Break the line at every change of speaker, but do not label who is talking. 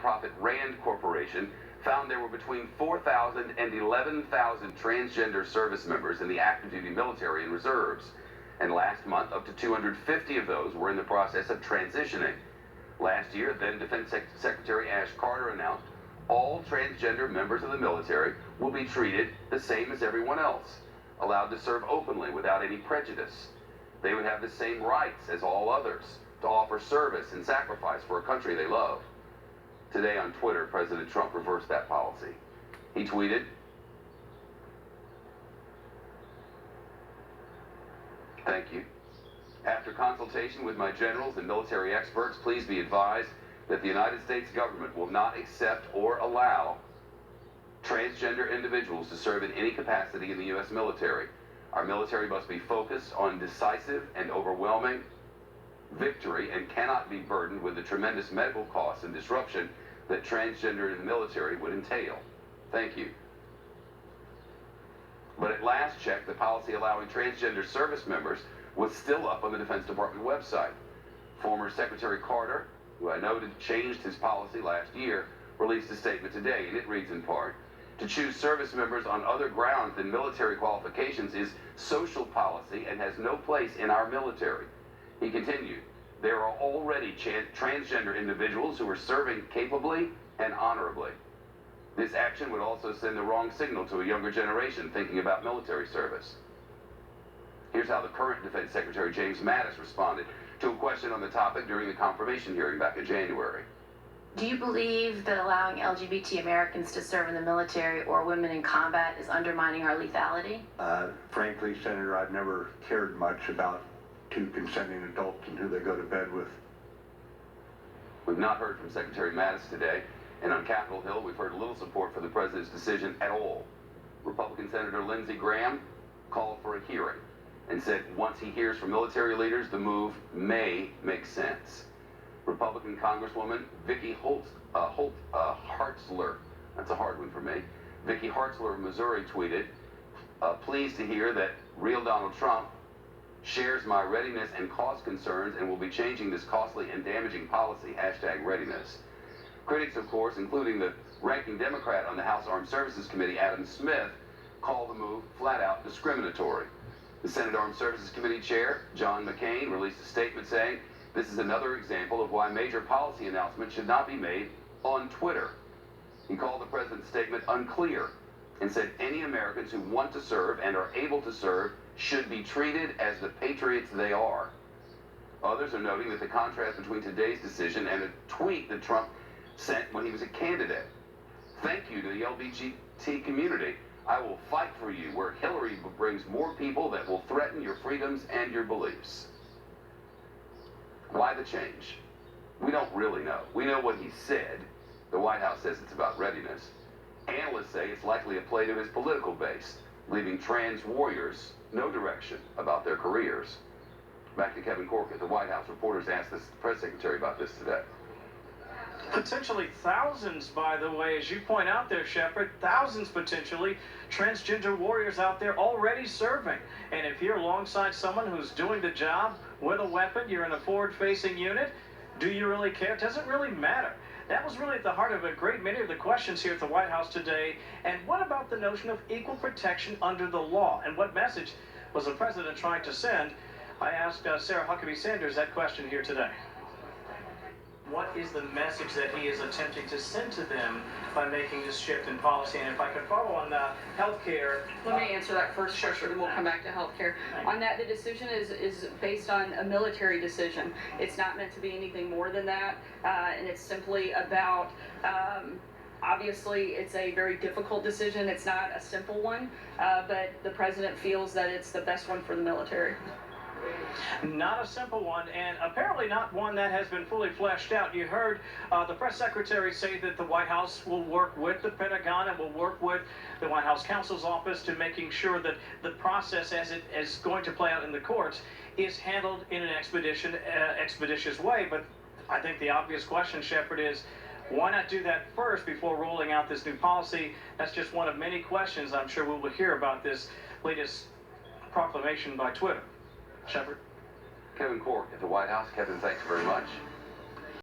nonprofit RAND Corporation found there were between 4,000 and 11,000 transgender service members in the active duty military and reserves. And last month, up to 250 of those were in the process of transitioning. Last year, then Defense Secretary Ash Carter announced all transgender members of the military will be treated the same as everyone else, allowed to serve openly without any prejudice. They would have the same rights as all others to offer service and sacrifice for a country they love. Today on Twitter, President Trump reversed that policy. He tweeted, "Thank you. After consultation with my generals and military experts, please be advised that the United States government will not accept or allow transgender individuals to serve in any capacity in the U.S. military. Our military must be focused on decisive and overwhelming victory and cannot be burdened with the tremendous medical costs and disruption that transgender in the military would entail. Thank you." But at last check, the policy allowing transgender service members was still up on the Defense Department website. Former Secretary Carter, who I noted changed his policy last year, released a statement today, and it reads in part, "To choose service members on other grounds than military qualifications is social policy and has no place in our military." He continued, "There are already transgender individuals who are serving capably and honorably. This action would also send the wrong signal to a younger generation thinking about military service." Here's how the current Defense Secretary James Mattis responded to a question on the topic during the confirmation hearing back in January.
Do you believe that allowing LGBT Americans to serve in the military or women in combat is undermining our lethality?
Frankly, Senator, I've never cared much about two consenting adults and who they go to bed with.
We've not heard from Secretary Mattis today, and on Capitol Hill, we've heard little support for the president's decision at all. Republican Senator Lindsey Graham called for a hearing and said once he hears from military leaders, the move may make sense. Republican Congresswoman Vicky Hartzler, that's a hard one for me, Vicky Hartzler of Missouri tweeted, "Pleased to hear that real Donald Trump shares my readiness and cost concerns and will be changing this costly and damaging policy, #readiness." Critics, of course, including the ranking Democrat on the House Armed Services Committee, Adam Smith, call the move flat-out discriminatory. The Senate Armed Services Committee Chair, John McCain, released a statement saying, "This is another example of why major policy announcements should not be made on Twitter." He called the president's statement unclear and said any Americans who want to serve and are able to serve should be treated as the patriots they are. Others are noting that the contrast between today's decision and a tweet that Trump sent when he was a candidate. "Thank you to the LGBT community. I will fight for you where Hillary brings more people that will threaten your freedoms and your beliefs." Why the change? We don't really know. We know what he said. The White House says it's about readiness. Analysts say it's likely a play to his political base, leaving trans warriors no direction about their careers. Back to Kevin Corke at the White House. Reporters asked the press secretary about this today.
Potentially thousands, by the way, as you point out there, Shepard, thousands potentially transgender warriors out there already serving. And if you're alongside someone who's doing the job with a weapon, you're in a forward-facing unit, do you really care? Does it really matter? That was really at the heart of a great many of the questions here at the White House today. And what about the notion of equal protection under the law? And what message was the president trying to send? I asked Sarah Huckabee Sanders that question here today. What is the message that he is attempting to send to them by making this shift in policy? And if I could follow on healthcare.
Let me answer that first, sure. Then we'll come back to healthcare. On that, the decision is based on a military decision. It's not meant to be anything more than that, and it's simply about. Obviously, it's a very difficult decision. It's not a simple one, but the president feels that it's the best one for the military.
Not a simple one, and apparently not one that has been fully fleshed out. You heard the press secretary say that the White House will work with the Pentagon and will work with the White House counsel's office to making sure that the process as it is going to play out in the courts is handled in an expeditious way. But I think the obvious question, Shepard, is why not do that first before rolling out this new policy? That's just one of many questions I'm sure we will hear about this latest proclamation by Twitter. Shepard.
Kevin Corke at the White House. Kevin, thanks very much.